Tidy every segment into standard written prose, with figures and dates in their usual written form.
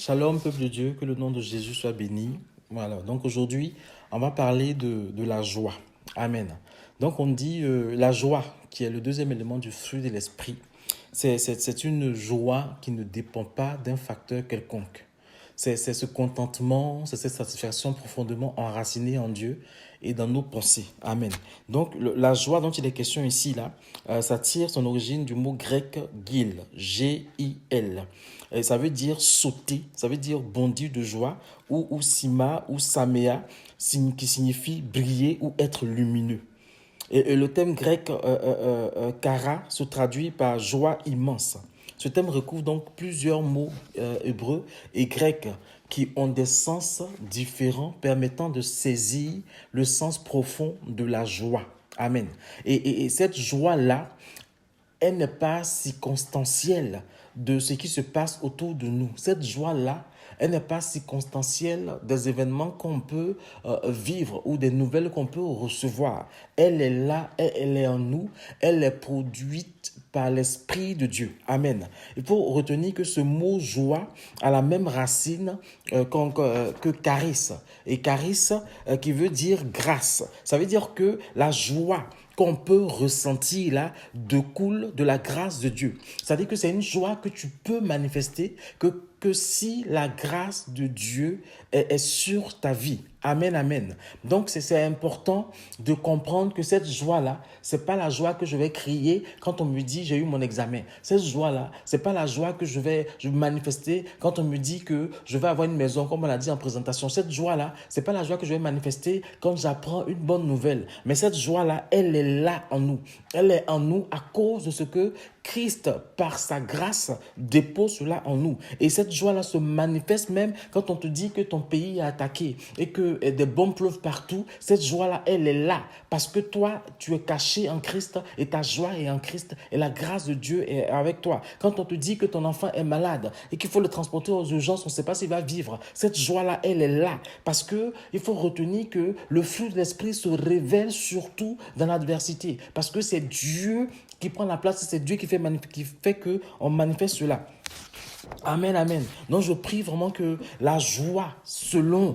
Shalom, peuple de Dieu, que le nom de Jésus soit béni. Voilà, donc aujourd'hui, on va parler de la joie. Amen. Donc on dit la joie, qui est le deuxième élément du fruit de l'esprit. C'est une joie qui ne dépend pas d'un facteur quelconque. C'est ce contentement, c'est cette satisfaction profondément enracinée en Dieu et dans nos pensées. Amen. Donc, la joie dont il est question ici, là, ça tire son origine du mot grec gil, G-I-L. Et ça veut dire sauter, ça veut dire bondir de joie, ou sima, ou samea, qui signifie briller ou être lumineux. Et le thème grec kara se traduit par joie immense. Ce thème recouvre donc plusieurs mots hébreux et grecs qui ont des sens différents permettant de saisir le sens profond de la joie. Amen. Et cette joie-là, elle n'est pas circonstancielle de ce qui se passe autour de nous. Cette joie-là, elle n'est pas circonstancielle des événements qu'on peut vivre ou des nouvelles qu'on peut recevoir. Elle est là, elle est en nous, elle est produite par l'Esprit de Dieu. Amen. Il faut retenir que ce mot joie a la même racine que charis. Et charis qui veut dire grâce. Ça veut dire que la joie qu'on peut ressentir là découle de la grâce de Dieu. C'est-à-dire que c'est une joie que tu peux manifester que si la grâce de Dieu est sur ta vie. Amen, amen. Donc, c'est important de comprendre que cette joie-là, c'est pas la joie que je vais crier quand on me dit j'ai eu mon examen. Cette joie-là, c'est pas la joie que je vais manifester quand on me dit que je vais avoir une maison, comme on l'a dit en présentation. Cette joie-là, c'est pas la joie que je vais manifester quand j'apprends une bonne nouvelle. Mais cette joie-là, elle est là en nous. Elle est en nous à cause de ce que Christ, par sa grâce, dépose cela en nous. Et cette joie-là se manifeste même quand on te dit que ton pays est attaqué et que des bombes pleuvent partout. Cette joie-là, elle est là parce que toi, tu es caché en Christ et ta joie est en Christ et la grâce de Dieu est avec toi. Quand on te dit que ton enfant est malade et qu'il faut le transporter aux urgences, on ne sait pas s'il va vivre. Cette joie-là, elle est là parce que il faut retenir que le fruit de l'esprit se révèle surtout dans l'adversité parce que c'est Dieu qui prend la place, c'est Dieu qui fait qu'on manifeste cela. Amen, amen. Donc je prie vraiment que la joie selon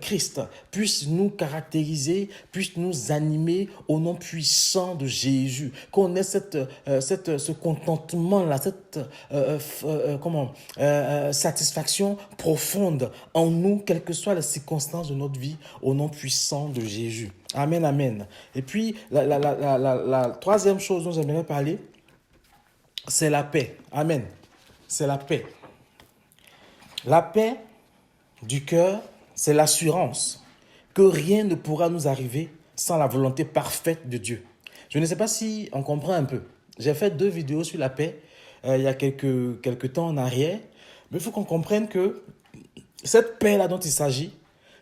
Christ puisse nous caractériser, puisse nous animer au nom puissant de Jésus. Qu'on ait ce contentement-là, cette satisfaction profonde en nous, quelles que soient les circonstances de notre vie, au nom puissant de Jésus. Amen, amen. Et puis la troisième chose dont j'aimerais parler, c'est la paix. Amen. C'est la paix. La paix du cœur, c'est l'assurance que rien ne pourra nous arriver sans la volonté parfaite de Dieu. Je ne sais pas si on comprend un peu. J'ai fait 2 vidéos sur la paix il y a quelques temps en arrière. Mais il faut qu'on comprenne que cette paix-là dont il s'agit,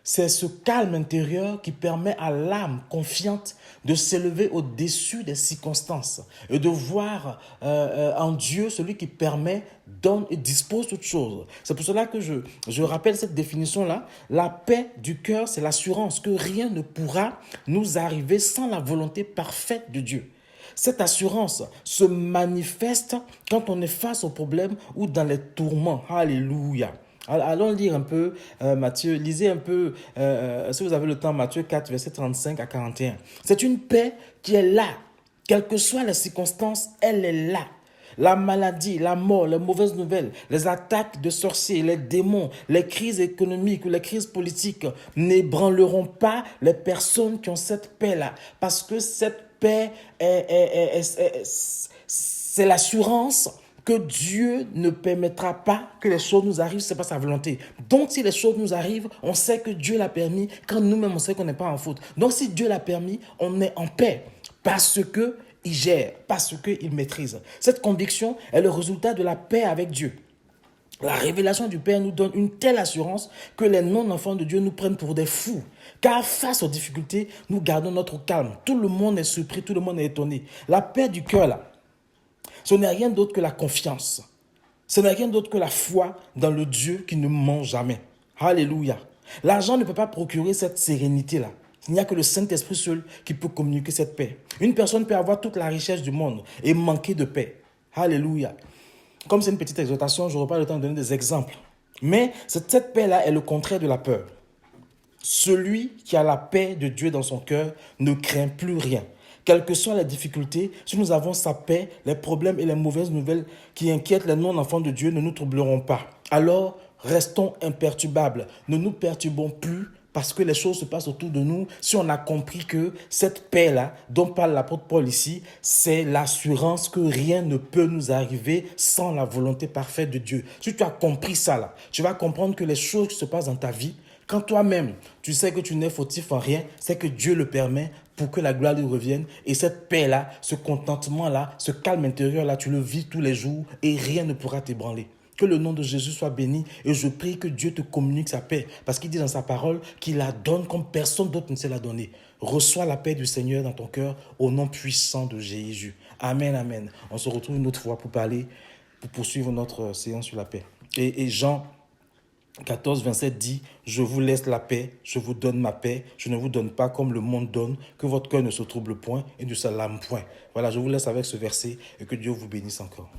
c'est ce calme intérieur qui permet à l'âme confiante de s'élever au-dessus des circonstances et de voir en Dieu celui qui permet, donne et dispose toutes choses. C'est pour cela que je rappelle cette définition-là. La paix du cœur, c'est l'assurance que rien ne pourra nous arriver sans la volonté parfaite de Dieu. Cette assurance se manifeste quand on est face aux problèmes ou dans les tourments. Alléluia. Allons lire un peu Matthieu, lisez un peu, si vous avez le temps, Matthieu 4, verset 35 à 41. C'est une paix qui est là. Quelles que soient les circonstances, elle est là. La maladie, la mort, les mauvaises nouvelles, les attaques de sorciers, les démons, les crises économiques ou les crises politiques n'ébranleront pas les personnes qui ont cette paix-là. Parce que cette paix c'est l'assurance que Dieu ne permettra pas que les choses nous arrivent, ce n'est pas sa volonté. Donc, si les choses nous arrivent, on sait que Dieu l'a permis, quand nous-mêmes, on sait qu'on n'est pas en faute. Donc, si Dieu l'a permis, on est en paix parce qu'il gère, parce qu'il maîtrise. Cette conviction est le résultat de la paix avec Dieu. La révélation du Père nous donne une telle assurance que les non-enfants de Dieu nous prennent pour des fous. Car face aux difficultés, nous gardons notre calme. Tout le monde est surpris, tout le monde est étonné. La paix du cœur, là, ce n'est rien d'autre que la confiance. Ce n'est rien d'autre que la foi dans le Dieu qui ne ment jamais. Alléluia. L'argent ne peut pas procurer cette sérénité-là. Il n'y a que le Saint-Esprit seul qui peut communiquer cette paix. Une personne peut avoir toute la richesse du monde et manquer de paix. Alléluia. Comme c'est une petite exhortation, je n'aurai pas le temps de donner des exemples. Mais cette paix-là est le contraire de la peur. Celui qui a la paix de Dieu dans son cœur ne craint plus rien. Quelles que soient les difficultés, si nous avons sa paix, les problèmes et les mauvaises nouvelles qui inquiètent les non-enfants de Dieu ne nous troubleront pas. Alors, restons imperturbables. Ne nous perturbons plus parce que les choses se passent autour de nous. Si on a compris que cette paix-là, dont parle l'apôtre Paul ici, c'est l'assurance que rien ne peut nous arriver sans la volonté parfaite de Dieu. Si tu as compris ça, là, tu vas comprendre que les choses qui se passent dans ta vie, quand toi-même, tu sais que tu n'es fautif en rien, c'est que Dieu le permet pour que la gloire lui revienne. Et cette paix-là, ce contentement-là, ce calme intérieur-là, tu le vis tous les jours et rien ne pourra t'ébranler. Que le nom de Jésus soit béni et je prie que Dieu te communique sa paix. Parce qu'il dit dans sa parole qu'il la donne comme personne d'autre ne sait la donner. Reçois la paix du Seigneur dans ton cœur au nom puissant de Jésus. Amen, amen. On se retrouve une autre fois pour poursuivre notre séance sur la paix. Et Jean 14, 27 dit, je vous laisse la paix, je vous donne ma paix, je ne vous donne pas comme le monde donne, que votre cœur ne se trouble point et ne s'alarme point. Voilà, je vous laisse avec ce verset et que Dieu vous bénisse encore.